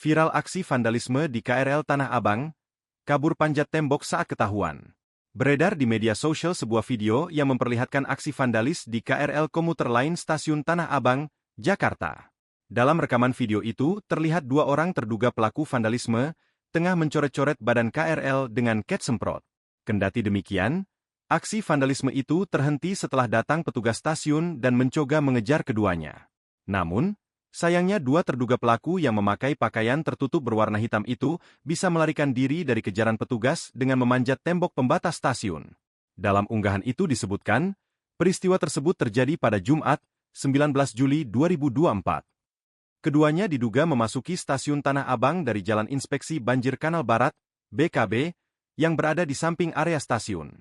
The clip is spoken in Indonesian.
Viral aksi vandalisme di KRL Tanah Abang, kabur panjat tembok saat ketahuan. Beredar di media sosial sebuah video yang memperlihatkan aksi vandalis di KRL komuter lain stasiun Tanah Abang, Jakarta. Dalam rekaman video itu, terlihat dua orang terduga pelaku vandalisme, tengah mencoret-coret badan KRL dengan cat semprot. Kendati demikian, aksi vandalisme itu terhenti setelah datang petugas stasiun dan mencoba mengejar keduanya. Namun, sayangnya dua terduga pelaku yang memakai pakaian tertutup berwarna hitam itu bisa melarikan diri dari kejaran petugas dengan memanjat tembok pembatas stasiun. Dalam unggahan itu disebutkan, peristiwa tersebut terjadi pada Jumat, 19 Juli 2024. Keduanya diduga memasuki stasiun Tanah Abang dari Jalan Inspeksi Banjir Kanal Barat, BKB, yang berada di samping area stasiun.